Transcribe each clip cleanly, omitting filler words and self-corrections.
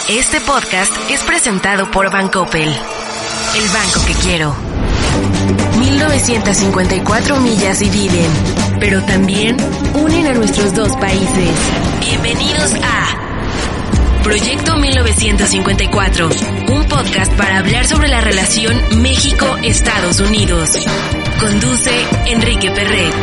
Este podcast es presentado por Bancoppel, el banco que quiero. 1954 millas dividen, pero también unen a nuestros dos países. Bienvenidos a Proyecto 1954, un podcast para hablar sobre la relación México-Estados Unidos. Conduce Enrique Perret.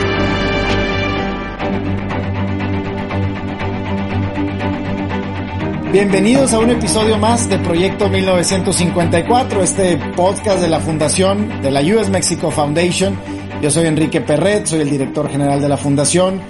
Bienvenidos a un episodio más de Proyecto 1954, este podcast de la fundación de la US Mexico Foundation. Yo soy Enrique Perret, soy el director general de la fundación.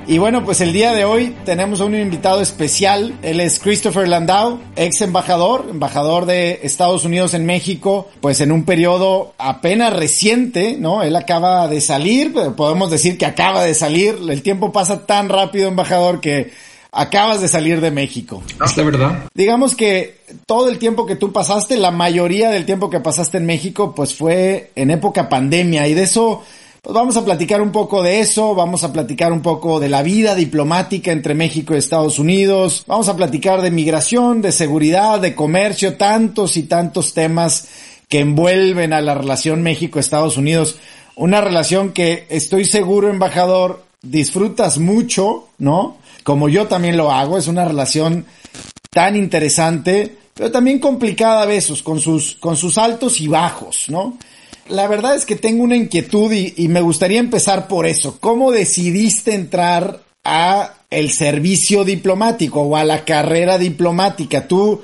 Y bueno, pues el día de hoy tenemos a un invitado especial. Él es Christopher Landau, ex embajador de Estados Unidos en México, pues en un periodo apenas reciente, ¿no? Él acaba de salir, pero podemos decir que acaba de salir. El tiempo pasa tan rápido, embajador, que acabas de salir de México. Es la verdad. Digamos que todo el tiempo que tú pasaste, la mayoría del tiempo que pasaste en México, pues fue en época pandemia, y de eso, pues vamos a platicar un poco de eso, vamos a platicar un poco de la vida diplomática entre México y Estados Unidos, vamos a platicar de migración, de seguridad, de comercio, tantos y tantos temas que envuelven a la relación México-Estados Unidos, una relación que estoy seguro, embajador, disfrutas mucho, ¿no? Como yo también lo hago. Es una relación tan interesante, pero también complicada a veces, con sus altos y bajos, ¿no? La verdad es que tengo una inquietud y me gustaría empezar por eso. ¿Cómo decidiste entrar a el servicio diplomático o a la carrera diplomática? Tú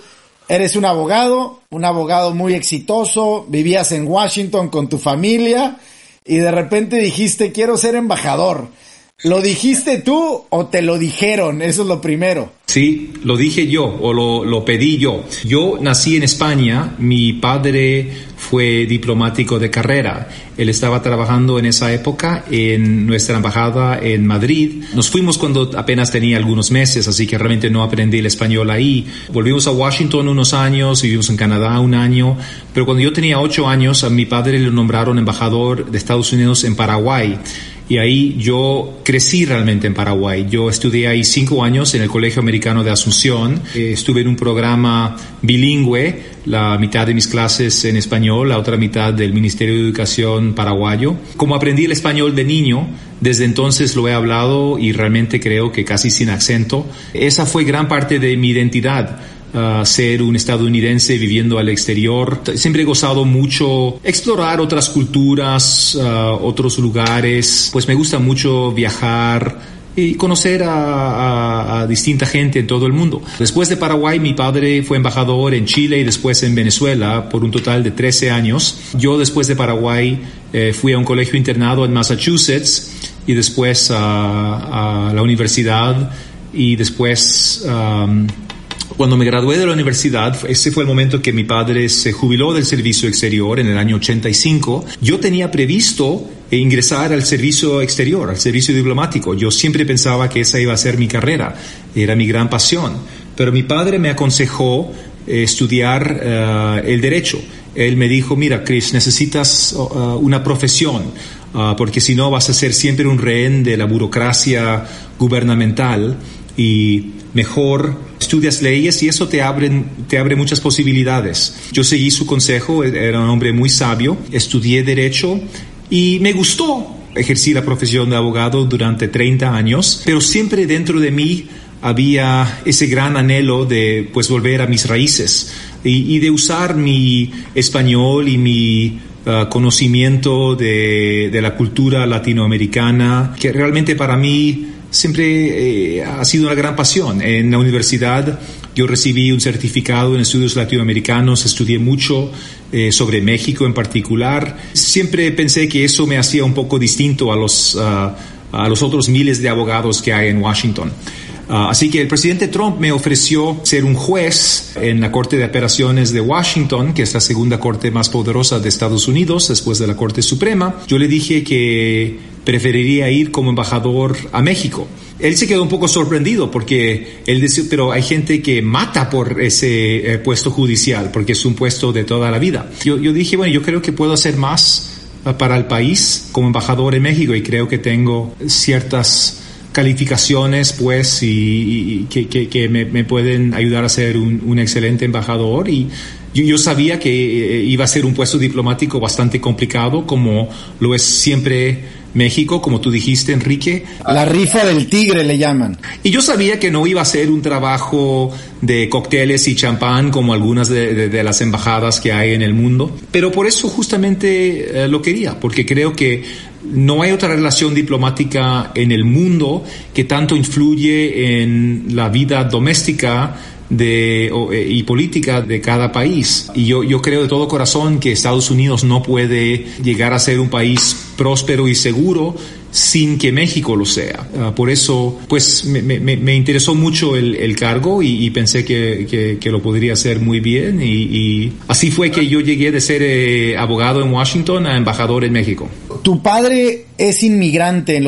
eres un abogado muy exitoso, vivías en Washington con tu familia y de repente dijiste, quiero ser embajador. ¿Lo dijiste tú o te lo dijeron? Eso es lo primero. Sí, lo dije yo o lo pedí yo. Yo nací en España, mi padre fue diplomático de carrera. Él estaba trabajando en esa época en nuestra embajada en Madrid. Nos fuimos cuando apenas tenía algunos meses, así que realmente no aprendí el español ahí. Volvimos a Washington unos años, vivimos en Canadá un año, pero cuando yo tenía 8 años, a mi padre le nombraron embajador de Estados Unidos en Paraguay. Y ahí yo crecí realmente en Paraguay. Yo estudié ahí 5 años en el Colegio Americano de Asunción. Estuve en un programa bilingüe, la mitad de mis clases en español, la otra mitad del Ministerio de Educación paraguayo. Como aprendí el español de niño, desde entonces lo he hablado y realmente creo que casi sin acento. Esa fue gran parte de mi identidad. Ser un estadounidense viviendo al exterior. Siempre he gozado mucho explorar otras culturas, otros lugares. Pues me gusta mucho viajar y conocer a distinta gente en todo el mundo. Después de Paraguay, mi padre fue embajador en Chile y después en Venezuela por un total de 13 años. Yo después de Paraguay fui a un colegio internado en Massachusetts y después a la universidad y después... Cuando me gradué de la universidad, ese fue el momento que mi padre se jubiló del servicio exterior en el año 85. Yo tenía previsto ingresar al servicio exterior, al servicio diplomático. Yo siempre pensaba que esa iba a ser mi carrera, era mi gran pasión. Pero mi padre me aconsejó estudiar el derecho. Él me dijo, mira, Chris, necesitas una profesión, porque si no vas a ser siempre un rehén de la burocracia gubernamental y mejor estudias leyes y eso te abre muchas posibilidades. Yo seguí su consejo, era un hombre muy sabio, estudié derecho y me gustó. Ejercí la profesión de abogado durante 30 años, pero siempre dentro de mí había ese gran anhelo de pues volver a mis raíces y de usar mi español y mi conocimiento de la cultura latinoamericana, que realmente para mí siempre ha sido una gran pasión. En la universidad yo recibí un certificado en estudios latinoamericanos, estudié mucho sobre México en particular. Siempre pensé que eso me hacía un poco distinto a los otros miles de abogados que hay en Washington. Así que el presidente Trump me ofreció ser un juez en la Corte de Apelaciones de Washington, que es la segunda corte más poderosa de Estados Unidos después de la Corte Suprema. Yo le dije que preferiría ir como embajador a México. Él se quedó un poco sorprendido porque él decía, pero hay gente que mata por ese puesto judicial porque es un puesto de toda la vida. Yo dije, bueno, yo creo que puedo hacer más para el país como embajador en México y creo que tengo ciertas calificaciones, pues, y que me pueden ayudar a ser un excelente embajador. Y yo sabía que iba a ser un puesto diplomático bastante complicado, como lo es siempre México, como tú dijiste, Enrique. La rifa del tigre le llaman. Y yo sabía que no iba a ser un trabajo de cócteles y champán como algunas de las embajadas que hay en el mundo. Pero por eso justamente lo quería, porque creo que no hay otra relación diplomática en el mundo que tanto influye en la vida doméstica y política de cada país. Y yo creo de todo corazón que Estados Unidos no puede llegar a ser un país próspero y seguro sin que México lo sea. Por eso, pues, me interesó mucho el cargo y pensé que lo podría hacer muy bien. Y así fue que yo llegué de ser abogado en Washington a embajador en México. Tu padre era inmigrante en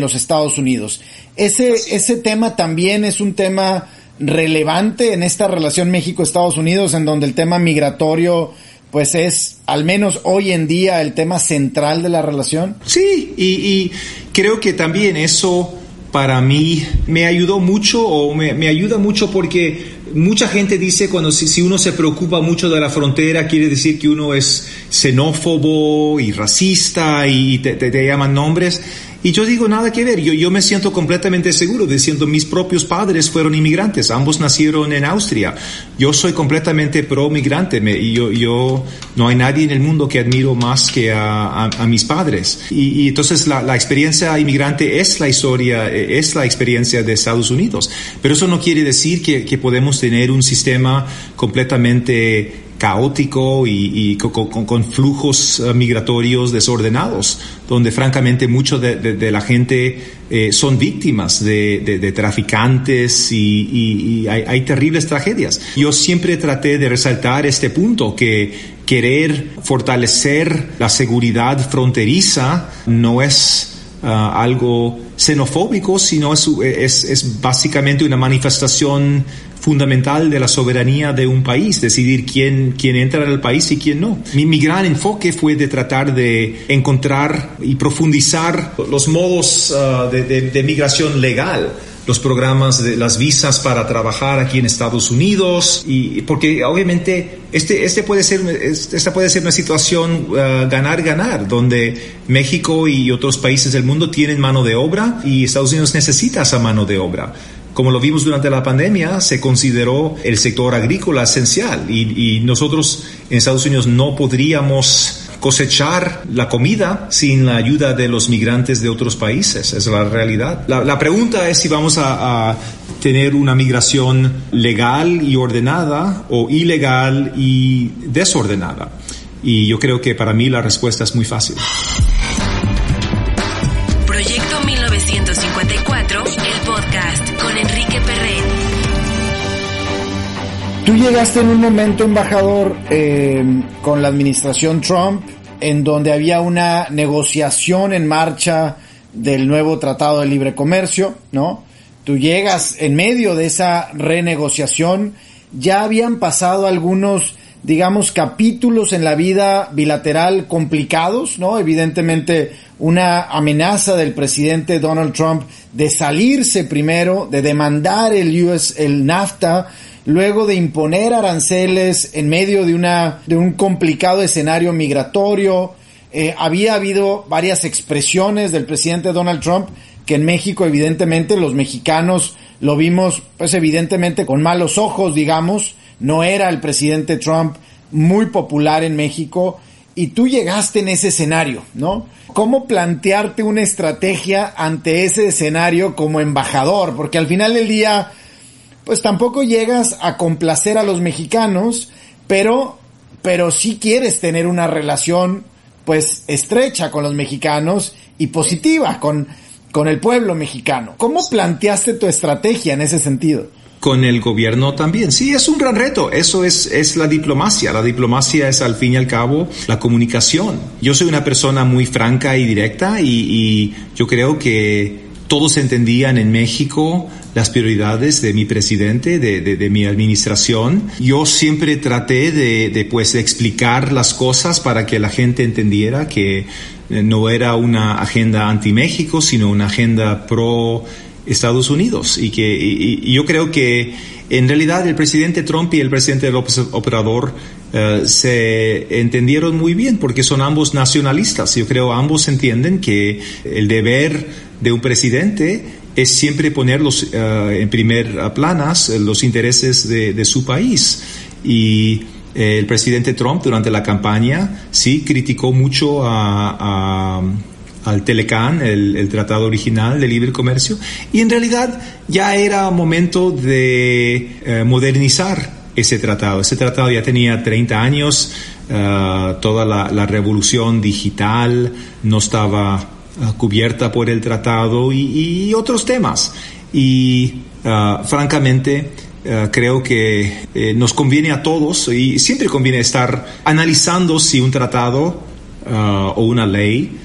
los Estados Unidos. Ese tema también es un tema relevante en esta relación México-Estados Unidos, en donde el tema migratorio pues es, al menos hoy en día, el tema central de la relación. Sí, y creo que también eso para mí me ayudó mucho, o me ayuda mucho, porque mucha gente dice si uno se preocupa mucho de la frontera, quiere decir que uno es xenófobo y racista y te llaman nombres. Y yo digo, nada que ver. Yo me siento completamente seguro diciendo mis propios padres fueron inmigrantes, ambos nacieron en Austria. Yo soy completamente pro-migrante y yo no hay nadie en el mundo que admiro más que a mis padres. Y entonces la experiencia inmigrante es la historia, es la experiencia de Estados Unidos. Pero eso no quiere decir que podemos tener un sistema completamente caótico y con flujos migratorios desordenados, donde francamente mucho de la gente son víctimas de traficantes y hay terribles tragedias. Yo siempre traté de resaltar este punto, que querer fortalecer la seguridad fronteriza no es algo xenofóbico, sino es básicamente una manifestación fundamental de la soberanía de un país, decidir quién entra en el país y quién no. Mi gran enfoque fue de tratar de encontrar y profundizar los modos de migración legal, los programas de las visas para trabajar aquí en Estados Unidos, y porque obviamente esta puede ser una situación ganar-ganar, donde México y otros países del mundo tienen mano de obra y Estados Unidos necesita esa mano de obra. Como lo vimos durante la pandemia, se consideró el sector agrícola esencial y nosotros en Estados Unidos no podríamos cosechar la comida sin la ayuda de los migrantes de otros países. Es la realidad. La pregunta es si vamos a tener una migración legal y ordenada o ilegal y desordenada. Y yo creo que para mí la respuesta es muy fácil. Proyecto 1954, el podcast con Enrique Perret. Tú llegaste en un momento, embajador, con la administración Trump, en donde había una negociación en marcha del nuevo Tratado de Libre Comercio, ¿no? Tú llegas en medio de esa renegociación. Ya habían pasado algunos, digamos, capítulos en la vida bilateral complicados, ¿no? Evidentemente, una amenaza del presidente Donald Trump de salirse primero, de demandar el NAFTA, luego de imponer aranceles en medio de un complicado escenario migratorio. Había habido varias expresiones del presidente Donald Trump que en México, evidentemente, los mexicanos lo vimos, pues evidentemente con malos ojos, digamos. No era el presidente Trump muy popular en México, y tú llegaste en ese escenario, ¿no? ¿Cómo plantearte una estrategia ante ese escenario como embajador? Porque al final del día, pues tampoco llegas a complacer a los mexicanos, pero sí quieres tener una relación, pues, estrecha con los mexicanos y positiva con el pueblo mexicano. ¿Cómo planteaste tu estrategia en ese sentido? Con el gobierno también. Sí, es un gran reto. Eso es la diplomacia. La diplomacia es, al fin y al cabo, la comunicación. Yo soy una persona muy franca y directa y yo creo que todos entendían en México las prioridades de mi presidente, de mi administración. Yo siempre traté de explicar las cosas para que la gente entendiera que no era una agenda anti-México, sino una agenda pro Estados Unidos. Y yo creo que en realidad el presidente Trump y el presidente López Obrador se entendieron muy bien porque son ambos nacionalistas. Yo creo ambos entienden que el deber de un presidente es siempre poner en primer planas los intereses de su país. Y el presidente Trump durante la campaña sí criticó mucho al Telecán, el tratado original de libre comercio, y en realidad ya era momento de modernizar ese tratado. Ese tratado ya tenía 30 años, toda la revolución digital no estaba cubierta por el tratado y otros temas. Y francamente, creo que nos conviene a todos, y siempre conviene estar analizando si un tratado o una ley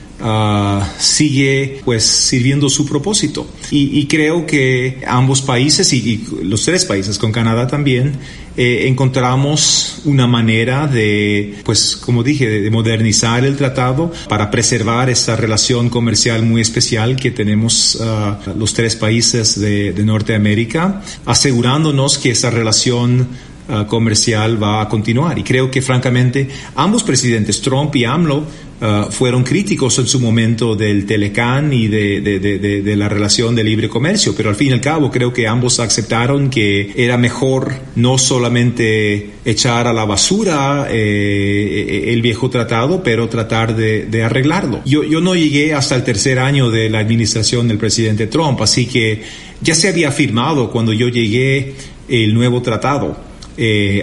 sigue pues sirviendo su propósito. Y creo que ambos países y los tres países con Canadá también encontramos una manera de, pues como dije, de modernizar el tratado para preservar esta relación comercial muy especial que tenemos los tres países de Norteamérica, asegurándonos que esa relación comercial va a continuar. Y creo que francamente ambos presidentes, Trump y AMLO, fueron críticos en su momento del Telecán y de la relación de libre comercio, pero al fin y al cabo creo que ambos aceptaron que era mejor no solamente echar a la basura el viejo tratado, pero tratar de arreglarlo. Yo no llegué hasta el tercer año de la administración del presidente Trump, así que ya se había firmado cuando yo llegué el nuevo tratado.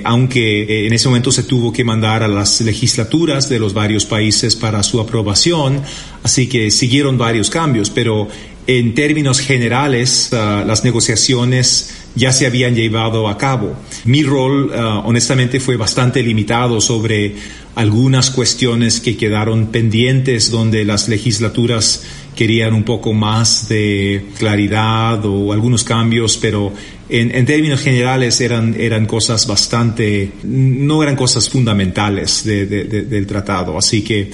Aunque en ese momento se tuvo que mandar a las legislaturas de los varios países para su aprobación, así que siguieron varios cambios, pero en términos generales las negociaciones ya se habían llevado a cabo. Mi rol honestamente fue bastante limitado sobre algunas cuestiones que quedaron pendientes donde las legislaturas querían un poco más de claridad o algunos cambios, pero en términos generales eran cosas no eran cosas fundamentales del tratado. Así que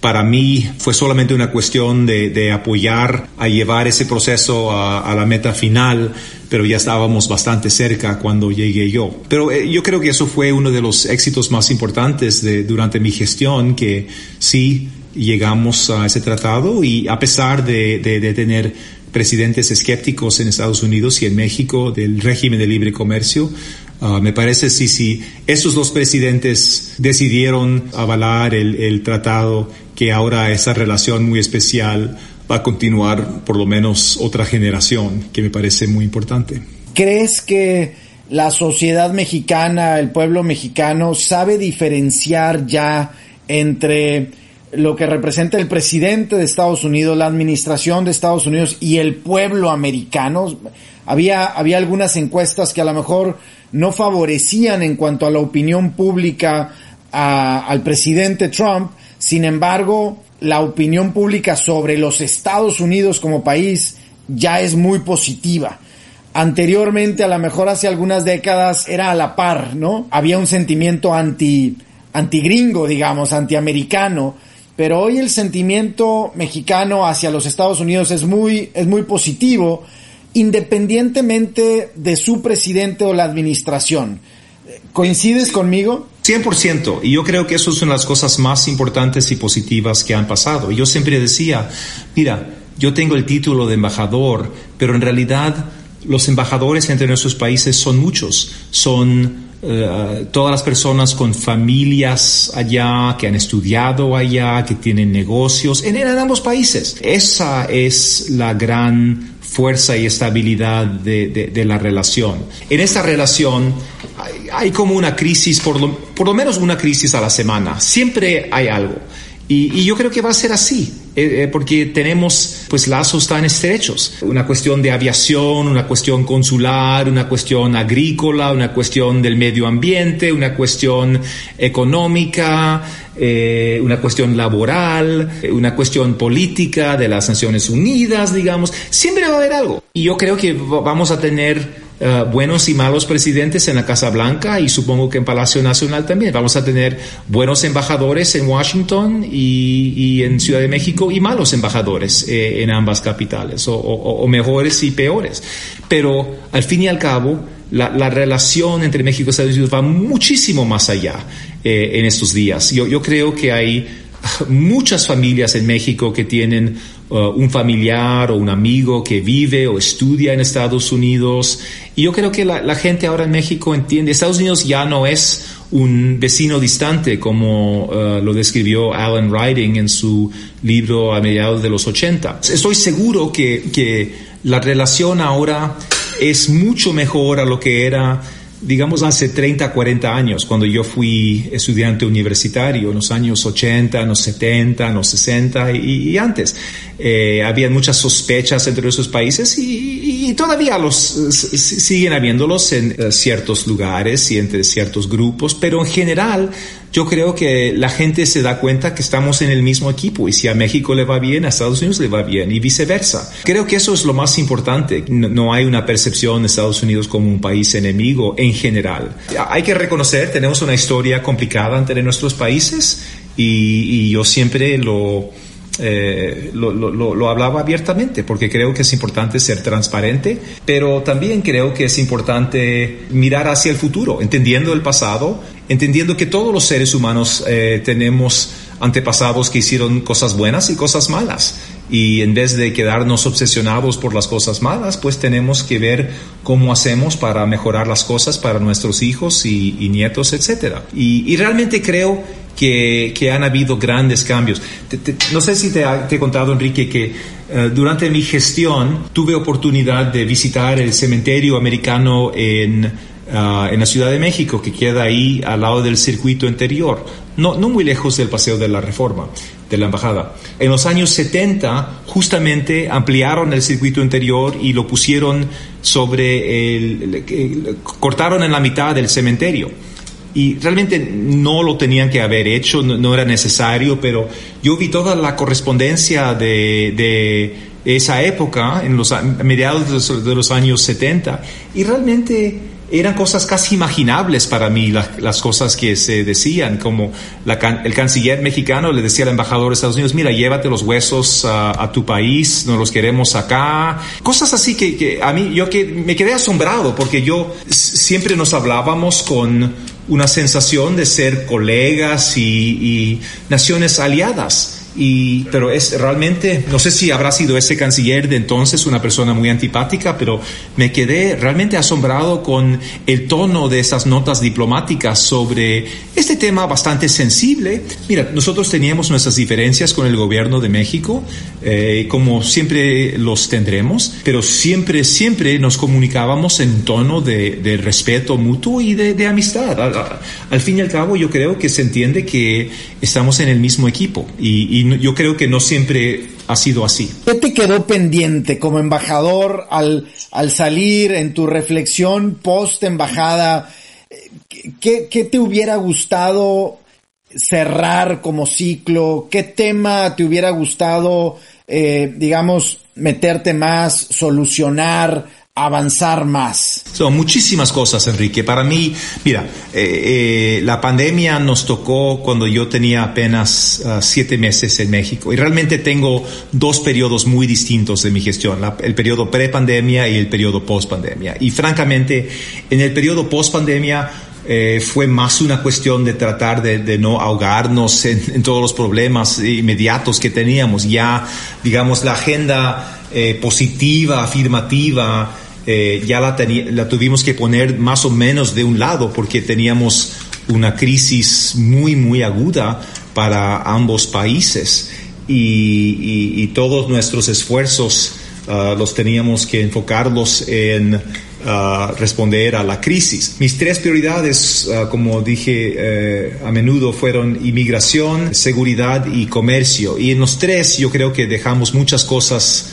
para mí fue solamente una cuestión de apoyar a llevar ese proceso a la meta final, pero ya estábamos bastante cerca cuando llegué yo. Pero yo creo que eso fue uno de los éxitos más importantes durante mi gestión, que sí llegamos a ese tratado, y a pesar de tener presidentes escépticos en Estados Unidos y en México del régimen de libre comercio, me parece si esos dos presidentes decidieron avalar el tratado, que ahora esa relación muy especial va a continuar por lo menos otra generación, que me parece muy importante. ¿Crees que la sociedad mexicana, el pueblo mexicano, sabe diferenciar ya entre lo que representa el presidente de Estados Unidos, la administración de Estados Unidos y el pueblo americano? Había algunas encuestas que a lo mejor no favorecían en cuanto a la opinión pública al presidente Trump. Sin embargo, la opinión pública sobre los Estados Unidos como país ya es muy positiva. Anteriormente, a lo mejor hace algunas décadas, era a la par, ¿no? Había un sentimiento antigringo, digamos, antiamericano. Pero hoy el sentimiento mexicano hacia los Estados Unidos es muy positivo, independientemente de su presidente o la administración. ¿Coincides conmigo? 100%, y yo creo que eso es una de las cosas más importantes y positivas que han pasado. Yo siempre decía, mira, yo tengo el título de embajador, pero en realidad los embajadores entre nuestros países son muchos, son todas las personas con familias allá, que han estudiado allá, que tienen negocios en ambos países. Esa es la gran fuerza y estabilidad de la relación. En esta relación hay como una crisis, por lo menos una crisis a la semana. Siempre hay algo. Y yo creo que va a ser así, porque tenemos pues lazos tan estrechos. Una cuestión de aviación, una cuestión consular, una cuestión agrícola, una cuestión del medio ambiente, una cuestión económica, una cuestión laboral, una cuestión política de las Naciones Unidas, digamos. Siempre va a haber algo. Y yo creo que vamos a tener buenos y malos presidentes en la Casa Blanca y supongo que en Palacio Nacional también. Vamos a tener buenos embajadores en Washington y en Ciudad de México y malos embajadores en ambas capitales, o mejores y peores. Pero al fin y al cabo, la relación entre México y Estados Unidos va muchísimo más allá en estos días. Yo creo que hay muchas familias en México que tienen un familiar o un amigo que vive o estudia en Estados Unidos. Y yo creo que la gente ahora en México entiende, Estados Unidos ya no es un vecino distante como lo describió Alan Ryding en su libro a mediados de los 80. Estoy seguro que la relación ahora es mucho mejor a lo que era, digamos, hace 30, 40 años, cuando yo fui estudiante universitario, en los años 80, en los 70, en los 60 y antes. Había muchas sospechas entre esos países y todavía siguen habiéndolos en ciertos lugares y entre ciertos grupos, pero en general yo creo que la gente se da cuenta que estamos en el mismo equipo y si a México le va bien, a Estados Unidos le va bien y viceversa. Creo que eso es lo más importante. No hay una percepción de Estados Unidos como un país enemigo en general. Hay que reconocer, tenemos una historia complicada entre nuestros países y yo siempre lo hablaba abiertamente porque creo que es importante ser transparente, pero también creo que es importante mirar hacia el futuro, entendiendo el pasado, entendiendo que todos los seres humanos tenemos antepasados que hicieron cosas buenas y cosas malas. Y en vez de quedarnos obsesionados por las cosas malas, pues tenemos que ver cómo hacemos para mejorar las cosas para nuestros hijos y nietos, etcétera. Y realmente creo que han habido grandes cambios. No sé si te he contado, Enrique, que durante mi gestión tuve oportunidad de visitar el cementerio americano en la Ciudad de México, que queda ahí al lado del circuito interior, no muy lejos del Paseo de la Reforma, de la Embajada. En los años 70 justamente ampliaron el circuito interior y lo pusieron cortaron en la mitad del cementerio. Y realmente no lo tenían que haber hecho, no era necesario, pero yo vi toda la correspondencia de esa época, a mediados de los años 70, y realmente eran cosas casi imaginables para mí, las cosas que se decían, como el canciller mexicano le decía al embajador de Estados Unidos: mira, llévate los huesos a tu país, no los queremos acá. Cosas así que a mí, que me quedé asombrado, porque siempre nos hablábamos con una sensación de ser colegas y naciones aliadas. Pero es realmente, no sé si habrá sido ese canciller de entonces una persona muy antipática, pero me quedé realmente asombrado con el tono de esas notas diplomáticas sobre este tema bastante sensible. Mira, nosotros teníamos nuestras diferencias con el gobierno de México, como siempre los tendremos, pero siempre nos comunicábamos en tono de respeto mutuo y de amistad. Al fin y al cabo, yo creo que se entiende que estamos en el mismo equipo y yo creo que no siempre ha sido así. ¿Qué te quedó pendiente como embajador al salir en tu reflexión post-embajada? ¿Qué te hubiera gustado cerrar como ciclo? ¿Qué tema te hubiera gustado, meterte más, solucionar, avanzar más? Son muchísimas cosas, Enrique. Para mí, mira, la pandemia nos tocó cuando yo tenía apenas 7 meses en México, y realmente tengo 2 periodos muy distintos de mi gestión, el periodo pre-pandemia y el periodo post-pandemia. Y francamente, en el periodo post-pandemia fue más una cuestión de tratar de no ahogarnos en todos los problemas inmediatos que teníamos. Ya, digamos, la agenda positiva, afirmativa, ya la tuvimos que poner más o menos de un lado, porque teníamos una crisis muy, muy aguda para ambos países y todos nuestros esfuerzos los teníamos que enfocarlos en responder a la crisis. Mis 3 prioridades, como dije a menudo, fueron inmigración, seguridad y comercio. Y en los 3 yo creo que dejamos muchas cosas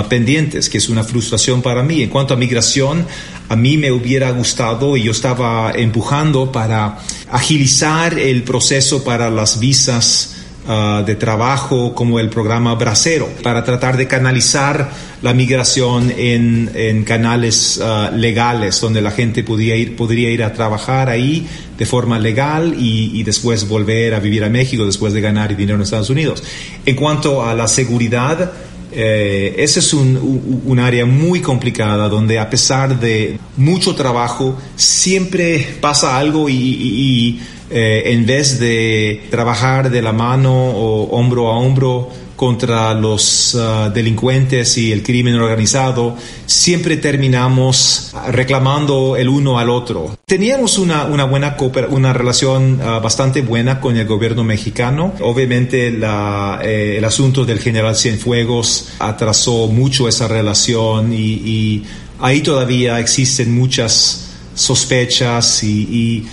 pendientes, que es una frustración para mí. En cuanto a migración, a mí me hubiera gustado, y yo estaba empujando para agilizar el proceso para las visas de trabajo como el programa Bracero, para tratar de canalizar la migración en canales legales, donde la gente podría ir a trabajar ahí de forma legal y después volver a vivir a México después de ganar dinero en Estados Unidos. En cuanto a la seguridad, ese es un área muy complicada donde, a pesar de mucho trabajo, siempre pasa algo y en vez de trabajar de la mano o hombro a hombro contra los delincuentes y el crimen organizado, siempre terminamos reclamando el uno al otro. Teníamos una relación bastante buena con el gobierno mexicano. Obviamente el asunto del general Cienfuegos atrasó mucho esa relación y ahí todavía existen muchas sospechas y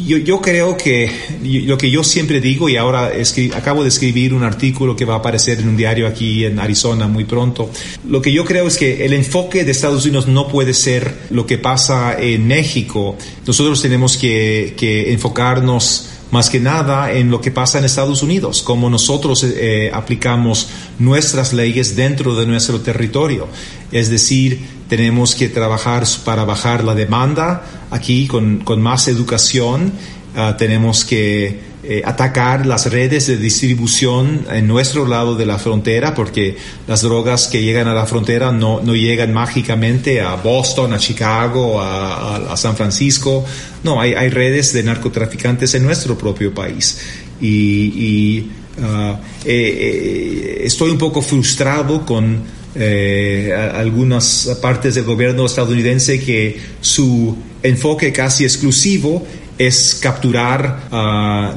yo creo que lo que yo siempre digo, y ahora acabo de escribir un artículo que va a aparecer en un diario aquí en Arizona muy pronto, lo que yo creo es que el enfoque de Estados Unidos no puede ser lo que pasa en México. Nosotros tenemos que enfocarnos más que nada en lo que pasa en Estados Unidos, cómo nosotros aplicamos nuestras leyes dentro de nuestro territorio. Es decir, tenemos que trabajar para bajar la demanda aquí con más educación. Tenemos que atacar las redes de distribución en nuestro lado de la frontera, porque las drogas que llegan a la frontera no llegan mágicamente a Boston, a Chicago, a San Francisco. No, hay redes de narcotraficantes en nuestro propio país. Estoy un poco frustrado con algunas partes del gobierno estadounidense que su enfoque casi exclusivo es capturar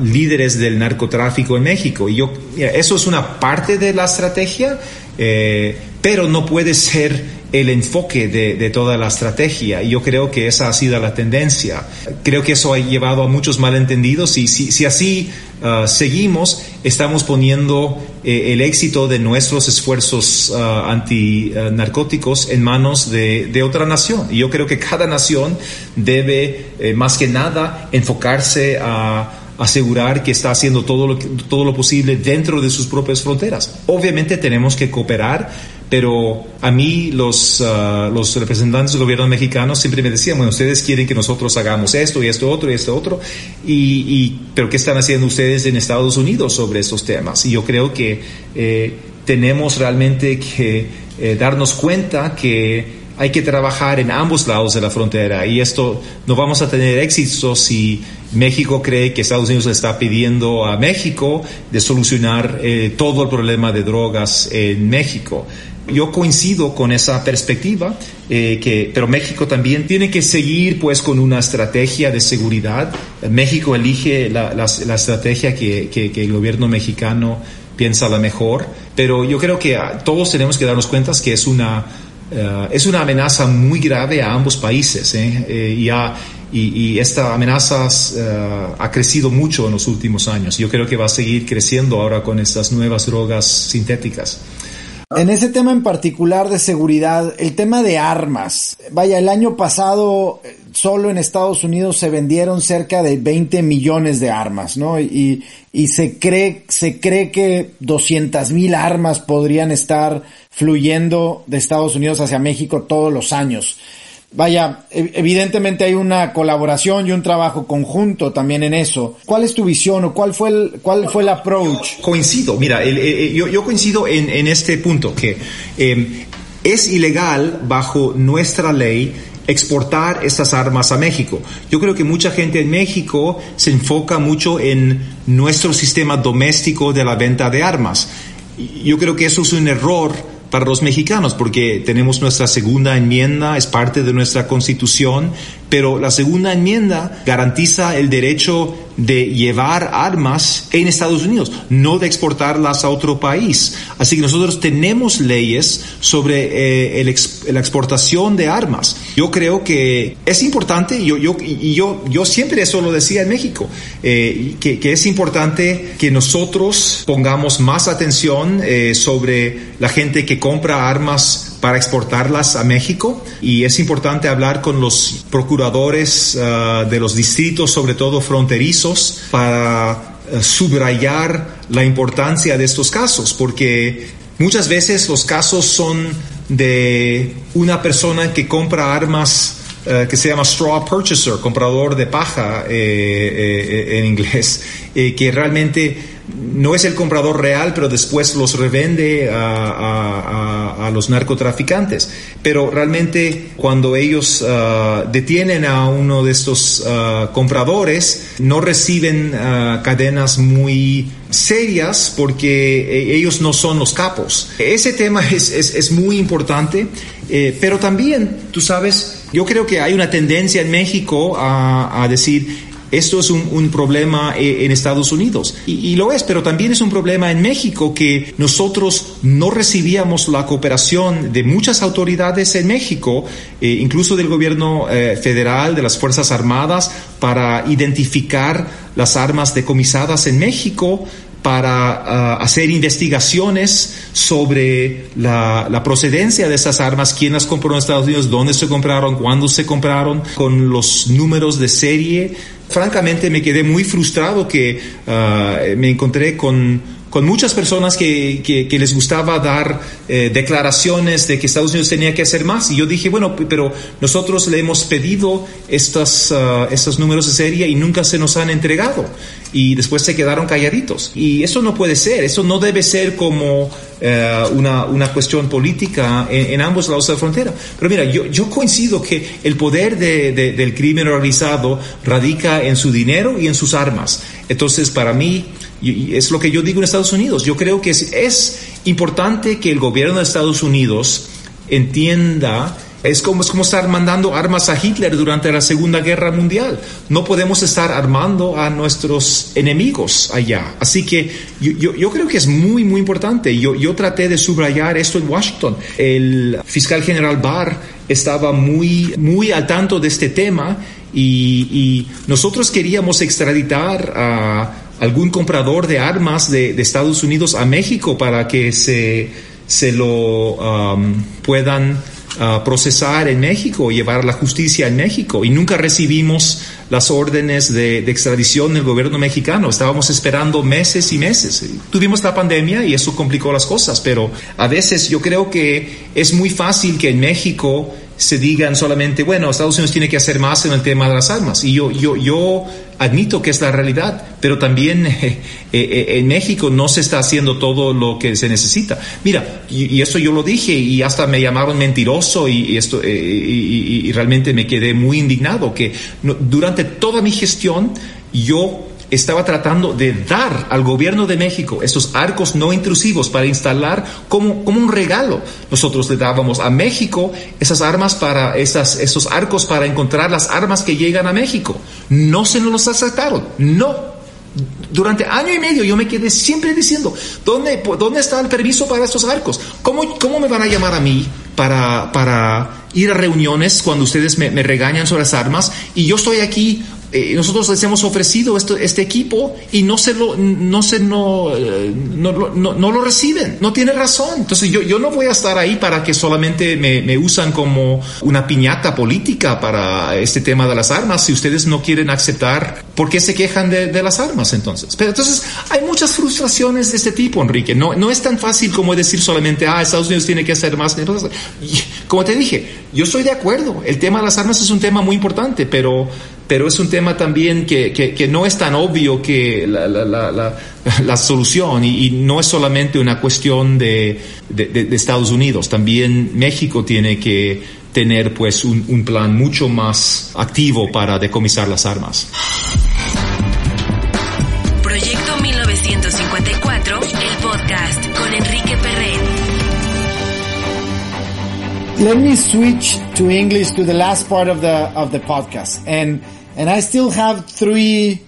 líderes del narcotráfico en México. Y eso es una parte de la estrategia, pero no puede ser el enfoque de toda la estrategia. Y yo creo que esa ha sido la tendencia. Creo que eso ha llevado a muchos malentendidos y si así seguimos, estamos poniendo el éxito de nuestros esfuerzos antinarcóticos en manos de otra nación. Y yo creo que cada nación debe, más que nada, enfocarse a asegurar que está haciendo todo lo posible dentro de sus propias fronteras. Obviamente tenemos que cooperar, pero a mí los representantes del gobierno mexicano siempre me decían, bueno, ustedes quieren que nosotros hagamos esto y esto otro y esto otro, pero ¿qué están haciendo ustedes en Estados Unidos sobre estos temas? Y yo creo que tenemos realmente que darnos cuenta que hay que trabajar en ambos lados de la frontera, y esto no vamos a tener éxito si México cree que Estados Unidos le está pidiendo a México de solucionar todo el problema de drogas en México. Yo coincido con esa perspectiva, pero México también tiene que seguir pues con una estrategia de seguridad. México elige la estrategia que el gobierno mexicano piensa la mejor, pero yo creo que todos tenemos que darnos cuenta que es una amenaza muy grave a ambos países, y esta amenaza ha crecido mucho en los últimos años. Yo creo que va a seguir creciendo ahora con estas nuevas drogas sintéticas. En ese tema en particular de seguridad, el tema de armas. Vaya, el año pasado solo en Estados Unidos se vendieron cerca de 20 millones de armas, ¿no? Y se cree que 200,000 armas podrían estar fluyendo de Estados Unidos hacia México todos los años. Vaya, evidentemente hay una colaboración y un trabajo conjunto también en eso. ¿Cuál es tu visión o cuál fue el approach? Coincido, mira, yo coincido en este punto, que es ilegal bajo nuestra ley exportar estas armas a México. Yo creo que mucha gente en México se enfoca mucho en nuestro sistema doméstico de la venta de armas. Yo creo que eso es un error para los mexicanos, porque tenemos nuestra segunda enmienda, es parte de nuestra Constitución, pero la segunda enmienda garantiza el derecho de llevar armas en Estados Unidos, no de exportarlas a otro país. Así que nosotros tenemos leyes sobre la exportación de armas. Yo creo que es importante, yo siempre eso lo decía en México, que es importante que nosotros pongamos más atención sobre la gente que compra armas para exportarlas a México, y es importante hablar con los procuradores de los distritos, sobre todo fronterizos, para subrayar la importancia de estos casos, porque muchas veces los casos son de una persona que compra armas que se llama straw purchaser, comprador de paja en inglés, que realmente no es el comprador real, pero después los revende a los narcotraficantes. Pero realmente cuando ellos detienen a uno de estos compradores, no reciben cadenas muy serias porque ellos no son los capos. Ese tema es muy importante, pero también, tú sabes, yo creo que hay una tendencia en México a decir esto es un problema en Estados Unidos, y lo es, pero también es un problema en México, que nosotros no recibíamos la cooperación de muchas autoridades en México, incluso del gobierno federal, de las Fuerzas Armadas, para identificar las armas decomisadas en México, para hacer investigaciones sobre la procedencia de esas armas, quién las compró en Estados Unidos, dónde se compraron, cuándo se compraron, con los números de serie. Francamente me quedé muy frustrado que me encontré con muchas personas que les gustaba dar declaraciones de que Estados Unidos tenía que hacer más, y yo dije, bueno, pero nosotros le hemos pedido estos números de serie y nunca se nos han entregado, y después se quedaron calladitos, y eso no puede ser, eso no debe ser como una cuestión política en ambos lados de la frontera. Pero mira, yo coincido que el poder del crimen organizado radica en su dinero y en sus armas. Entonces, para mí, y es lo que yo digo en Estados Unidos, yo creo que es importante que el gobierno de Estados Unidos entienda. Es como estar mandando armas a Hitler durante la Segunda Guerra Mundial. No podemos estar armando a nuestros enemigos allá. Así que yo creo que es muy, muy importante. Yo traté de subrayar esto en Washington. El fiscal general Barr estaba muy, muy al tanto de este tema, y nosotros queríamos extraditar a algún comprador de armas de Estados Unidos a México para que se lo puedan procesar en México, llevar a la justicia en México, y nunca recibimos las órdenes de extradición del gobierno mexicano. Estábamos esperando meses y meses. Tuvimos la pandemia y eso complicó las cosas, pero a veces yo creo que es muy fácil que en México se digan solamente, bueno, Estados Unidos tiene que hacer más en el tema de las armas, y yo admito que es la realidad, pero también en México no se está haciendo todo lo que se necesita. Mira, y eso yo lo dije, y hasta me llamaron mentiroso, y realmente me quedé muy indignado, que durante toda mi gestión yo estaba tratando de dar al gobierno de México esos arcos no intrusivos para instalar como un regalo. Nosotros le dábamos a México esas armas esos arcos para encontrar las armas que llegan a México. No se nos los aceptaron, no. Durante año y medio yo me quedé siempre diciendo, ¿dónde está el permiso para estos arcos? ¿Cómo me van a llamar a mí para ir a reuniones cuando ustedes me regañan sobre las armas? Y yo estoy aquí. Nosotros les hemos ofrecido este equipo y no lo reciben. No tiene razón. Entonces yo no voy a estar ahí para que solamente me usan como una piñata política para este tema de las armas. Si ustedes no quieren aceptar, ¿por qué se quejan de las armas entonces? Pero entonces hay muchas frustraciones de este tipo, Enrique. No es tan fácil como decir solamente, Estados Unidos tiene que hacer más. Como te dije, yo estoy de acuerdo. El tema de las armas es un tema muy importante, pero es un tema también que no es tan obvio que la solución, y no es solamente una cuestión de Estados Unidos. También México tiene que tener pues un plan mucho más activo para decomisar las armas. Proyecto 1954, el podcast con Enrique Perret. Let me switch to English to the last part of the podcast, and I still have three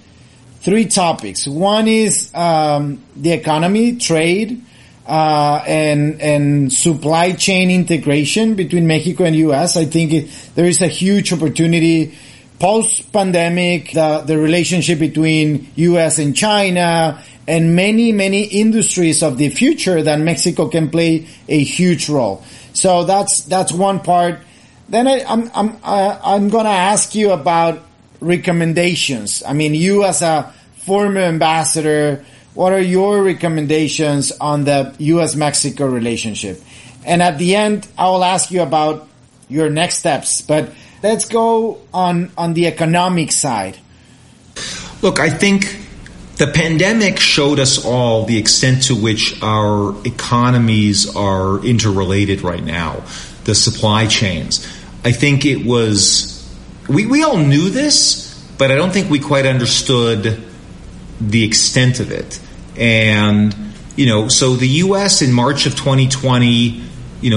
topics. One is the economy, trade, and supply chain integration between Mexico and U.S. I think there is a huge opportunity post-pandemic, the relationship between U.S. and China, and many industries of the future that Mexico can play a huge role. So that's one part. Then I'm gonna ask you about recommendations. I mean, you as a former ambassador, what are your recommendations on the U.S.-Mexico relationship? And at the end, I will ask you about your next steps. But let's go on the economic side. Look, I think the pandemic showed us all the extent to which our economies are interrelated right now, the supply chains. I think it was, we all knew this, but I don't think we quite understood the extent of it. And, so the U.S. in March of 2020,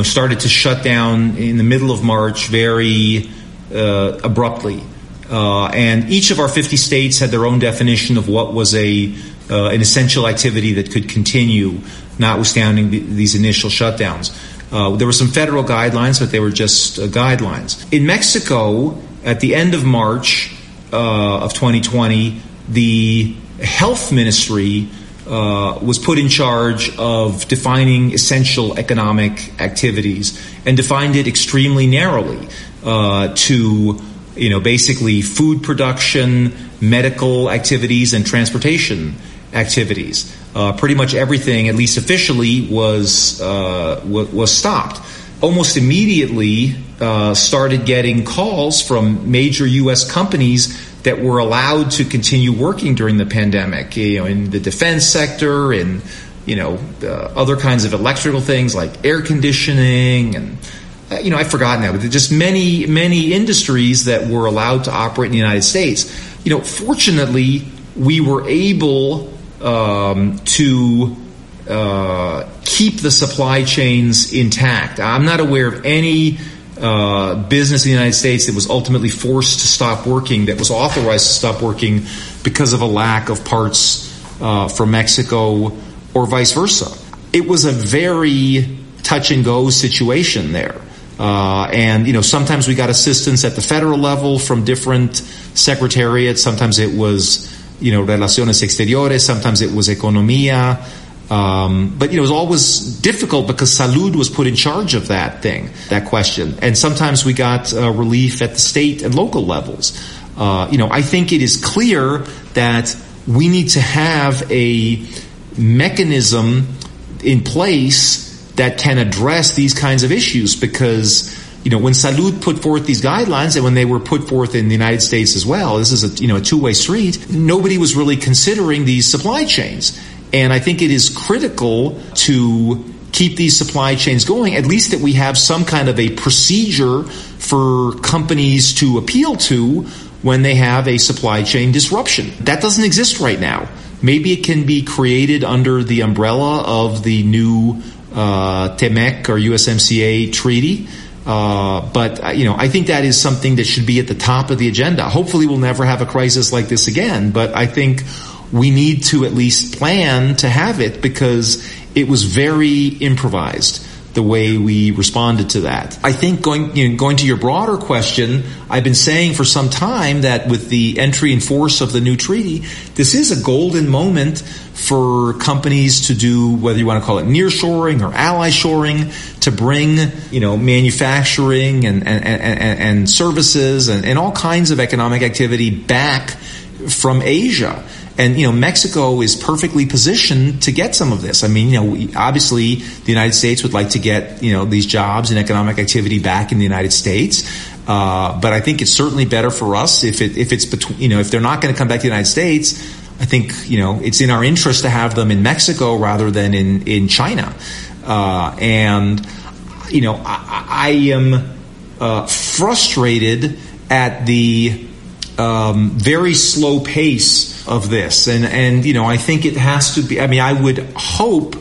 started to shut down in the middle of March very abruptly. And each of our 50 states had their own definition of what was an essential activity that could continue, notwithstanding these initial shutdowns. There were some federal guidelines, but they were just guidelines. In Mexico, at the end of March of 2020, the health ministry was put in charge of defining essential economic activities and defined it extremely narrowly to basically food production, medical activities, and transportation activities. Pretty much everything, at least officially, was stopped. Almost immediately, started getting calls from major U.S. companies that were allowed to continue working during the pandemic, in the defense sector and, other kinds of electrical things like air conditioning and, I've forgotten that, but just many, many industries that were allowed to operate in the United States. Fortunately, we were able to keep the supply chains intact. I'm not aware of any business in the United States that was ultimately forced to stop working, that was authorized to stop working because of a lack of parts from Mexico or vice versa. It was a very touch and go situation there. And sometimes we got assistance at the federal level from different secretariats. Sometimes it was, Relaciones Exteriores. Sometimes it was Economía. But it was always difficult because Salud was put in charge of that question. And sometimes we got relief at the state and local levels. I think it is clear that we need to have a mechanism in place that can address these kinds of issues, because when Salud put forth these guidelines, and when they were put forth in the United States as well, this is a two-way street. Nobody was really considering these supply chains. And I think it is critical to keep these supply chains going, at least that we have some kind of a procedure for companies to appeal to when they have a supply chain disruption. That doesn't exist right now. Maybe it can be created under the umbrella of the new TEMEC or USMCA treaty. But I think that is something that should be at the top of the agenda. Hopefully we'll never have a crisis like this again, but I think we need to at least plan to have it, because it was very improvised, the way we responded to that. I think going to your broader question, I've been saying for some time that with the entry in force of the new treaty, this is a golden moment for companies to do, whether you want to call it nearshoring or ally shoring, to bring, manufacturing and services and all kinds of economic activity back from Asia. And, Mexico is perfectly positioned to get some of this. I mean, obviously the United States would like to get, these jobs and economic activity back in the United States. But I think it's certainly better for us if it's between, if they're not going to come back to the United States, I think, it's in our interest to have them in Mexico rather than in China. And, I am frustrated at the very slow pace of this. And I think it has to be, I would hope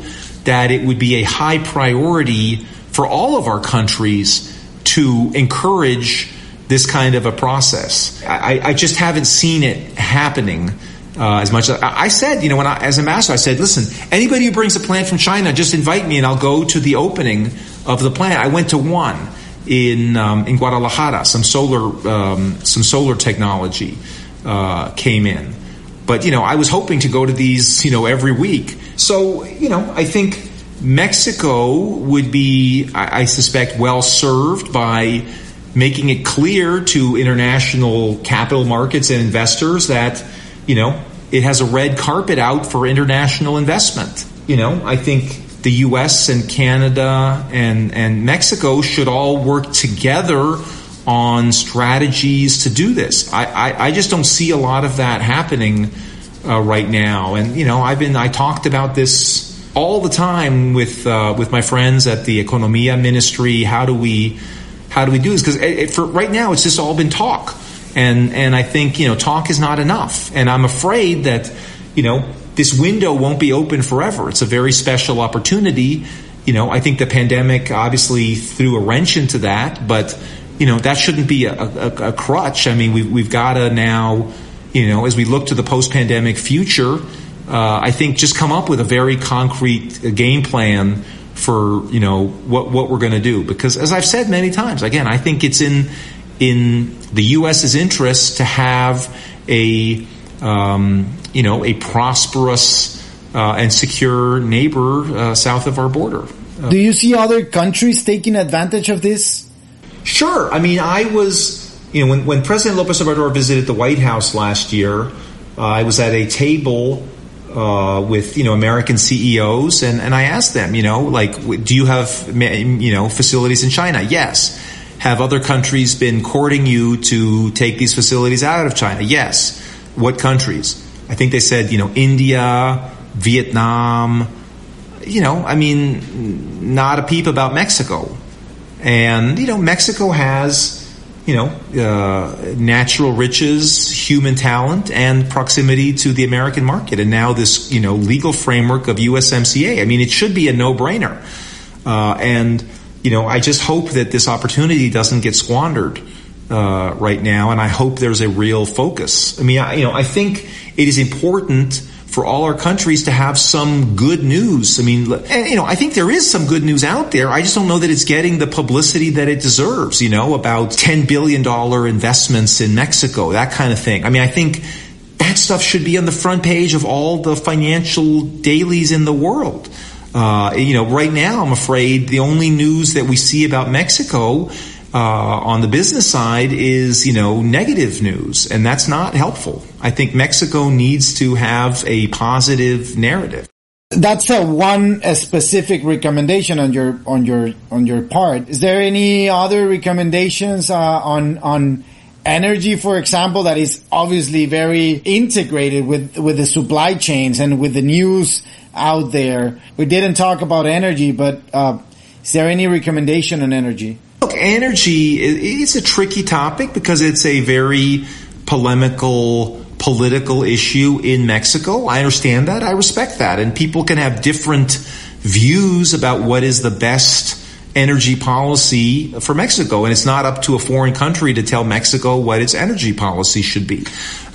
that it would be a high priority for all of our countries to encourage this kind of a process. I just haven't seen it happening as much. I said, as ambassador, I said, listen, anybody who brings a plant from China, just invite me and I'll go to the opening of the plant. I went to one in Guadalajara. Some solar technology came in. But, I was hoping to go to these, every week. So, I think Mexico would be, I suspect, well served by making it clear to international capital markets and investors that, it has a red carpet out for international investment. I think the U.S. and Canada and Mexico should all work together on strategies to do this. I just don't see a lot of that happening right now. And I talked about this all the time with my friends at the Economia Ministry. How do we do this? Because for right now, it's just all been talk, and I think talk is not enough. And I'm afraid that this window won't be open forever. It's a very special opportunity. I think the pandemic obviously threw a wrench into that, but that shouldn't be a crutch. I mean, we've got to now, as we look to the post-pandemic future, I think just come up with a very concrete game plan for, what we're going to do. Because as I've said many times, again, I think it's in the U.S.'s interest to have a prosperous and secure neighbor south of our border. Do you see other countries taking advantage of this? Sure. I mean, I was, when President López Obrador visited the White House last year, I was at a table with, American CEOs, and I asked them, do you have, facilities in China? Yes. Have other countries been courting you to take these facilities out of China? Yes. What countries? I think they said, India, Vietnam, not a peep about Mexico. And, Mexico has, natural riches, human talent, and proximity to the American market. And now this, legal framework of USMCA. I mean, it should be a no-brainer. And I just hope that this opportunity doesn't get squandered right now. And I hope there's a real focus. I mean, I think it is important for all our countries to have some good news. I mean, I think there is some good news out there. I just don't know that it's getting the publicity that it deserves, about $10 billion investments in Mexico, that kind of thing. I mean, I think that stuff should be on the front page of all the financial dailies in the world. Right now, I'm afraid the only news that we see about Mexico on the business side is, negative news, and that's not helpful. I think Mexico needs to have a positive narrative. That's one specific recommendation on your part. Is there any other recommendations on energy, for example, that is obviously very integrated with the supply chains and with the news out there? We didn't talk about energy, but is there any recommendation on energy? Look, energy is a tricky topic because it's a very polemical political issue in Mexico. I understand that. I respect that. And people can have different views about what is the best energy policy for Mexico. And it's not up to a foreign country to tell Mexico what its energy policy should be.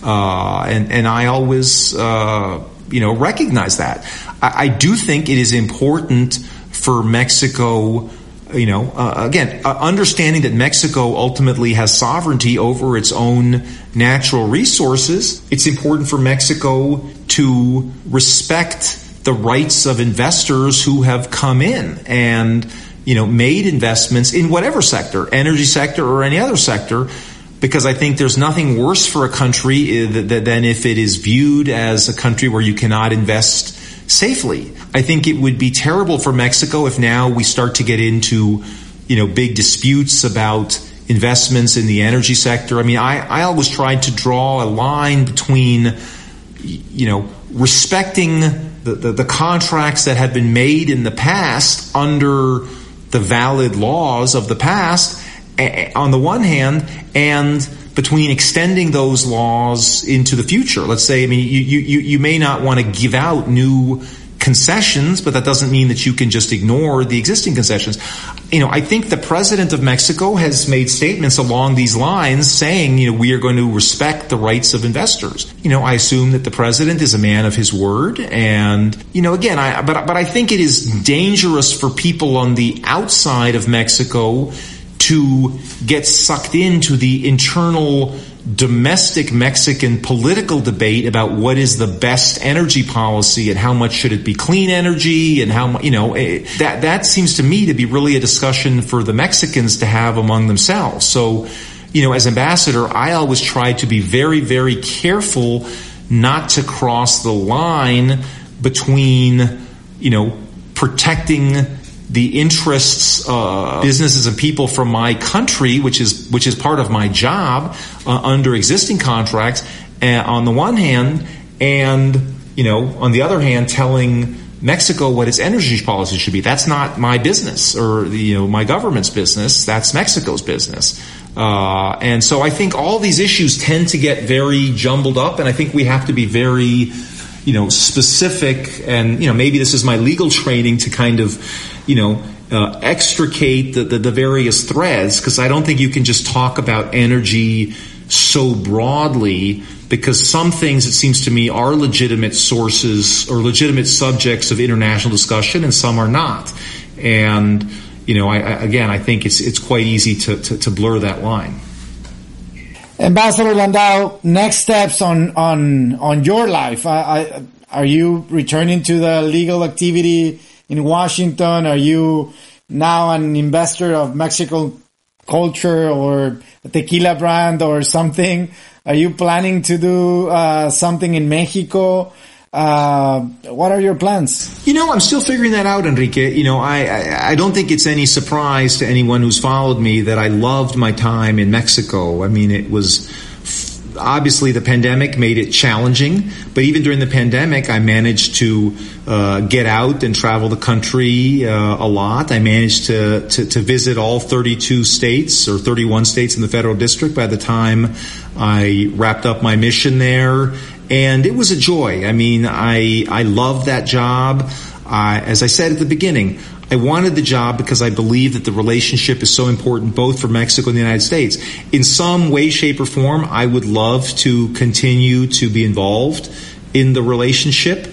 And I always, recognize that. I do think it is important for Mexico, understanding that Mexico ultimately has sovereignty over its own natural resources. It's important for Mexico to respect the rights of investors who have come in and, made investments in whatever sector, energy sector or any other sector, because I think there's nothing worse for a country than if it is viewed as a country where you cannot invest safely. I think it would be terrible for Mexico if now we start to get into, big disputes about investments in the energy sector. I mean, I always tried to draw a line between, respecting the contracts that have been made in the past under the valid laws of the past on the one hand, and between extending those laws into the future. Let's say, you may not want to give out new concessions, but that doesn't mean that you can just ignore the existing concessions. I think the president of Mexico has made statements along these lines saying, we are going to respect the rights of investors. I assume that the president is a man of his word. And, again, but I think it is dangerous for people on the outside of Mexico to get sucked into the internal domestic Mexican political debate about what is the best energy policy and how much should it be clean energy and how much, that seems to me to be really a discussion for the Mexicans to have among themselves. So, as ambassador, I always try to be very, very careful not to cross the line between, protecting the interests of businesses and people from my country, which is part of my job under existing contracts, on the one hand, and on the other hand, telling Mexico what its energy policy should be. That's not my business or my government's business. That's Mexico's business. And so I think all these issues tend to get very jumbled up, and I think we have to be very specific, and maybe this is my legal training to kind of extricate the various threads, because I don't think you can just talk about energy so broadly, because some things, it seems to me, are legitimate sources or legitimate subjects of international discussion, and some are not. And I think it's quite easy to blur that line. Ambassador Landau, next steps on your life. Are you returning to the legal activity in Washington? Are you now an investor of Mexican culture or a tequila brand or something? Are you planning to do something in Mexico? What are your plans? I'm still figuring that out, Enrique. I don't think it's any surprise to anyone who's followed me that I loved my time in Mexico. I mean, it was obviously the pandemic made it challenging, but even during the pandemic, I managed to get out and travel the country a lot. I managed to visit all 32 states or 31 states in the federal district by the time I wrapped up my mission there. And it was a joy. I mean, I loved that job. As I said at the beginning, I wanted the job because I believe that the relationship is so important both for Mexico and the United States. In some way, shape, or form, I would love to continue to be involved in the relationship,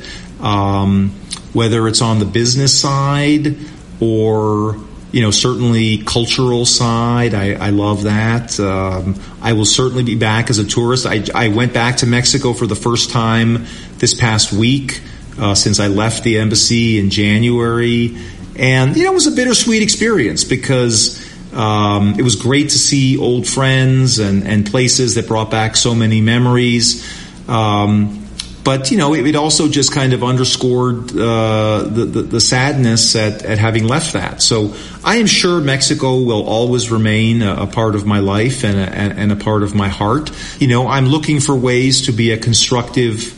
whether it's on the business side or certainly cultural side. I love that. I will certainly be back as a tourist. I went back to Mexico for the first time this past week since I left the embassy in January. And, it was a bittersweet experience because it was great to see old friends and places that brought back so many memories. But, it also just kind of underscored the sadness at having left that. So I am sure Mexico will always remain a part of my life and a part of my heart. I'm looking for ways to be a constructive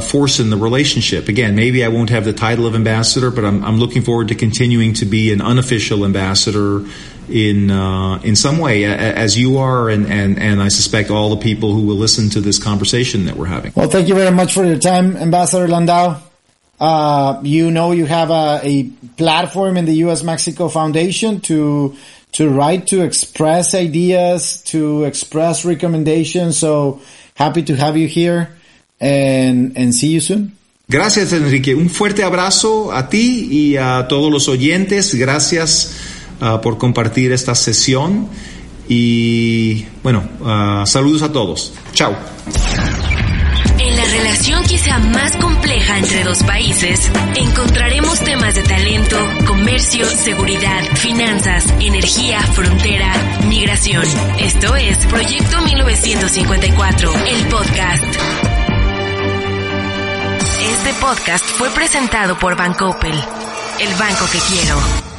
force in the relationship. Again, maybe I won't have the title of ambassador, but I'm looking forward to continuing to be an unofficial ambassador in some way, as you are, and I suspect all the people who will listen to this conversation that we're having. Well, thank you very much for your time, Ambassador Landau. You have a platform in the U.S.-Mexico Foundation to write, to express ideas, to express recommendations. So happy to have you here. And see you soon. Gracias, Enrique. Un fuerte abrazo a ti y a todos los oyentes. Gracias por compartir esta sesión. Y saludos a todos. Chao. En la relación quizá más compleja entre dos países, encontraremos temas de talento, comercio, seguridad, finanzas, energía, frontera, migración. Esto es Proyecto 1954, el podcast. Este podcast fue presentado por Bancoppel, el banco que quiero.